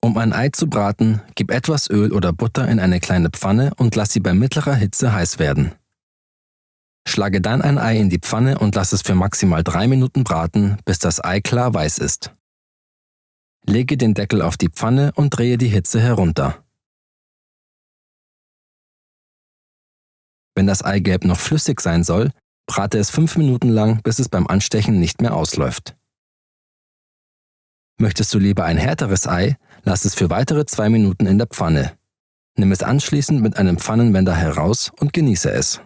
Um ein Ei zu braten, gib etwas Öl oder Butter in eine kleine Pfanne und lass sie bei mittlerer Hitze heiß werden. Schlage dann ein Ei in die Pfanne und lass es für maximal 3 Minuten braten, bis das Ei klar weiß ist. Lege den Deckel auf die Pfanne und drehe die Hitze herunter. Wenn das Eigelb noch flüssig sein soll, brate es 5 Minuten lang, bis es beim Anstechen nicht mehr ausläuft. Möchtest du lieber ein härteres Ei, lass es für weitere 2 Minuten in der Pfanne. Nimm es anschließend mit einem Pfannenwender heraus und genieße es.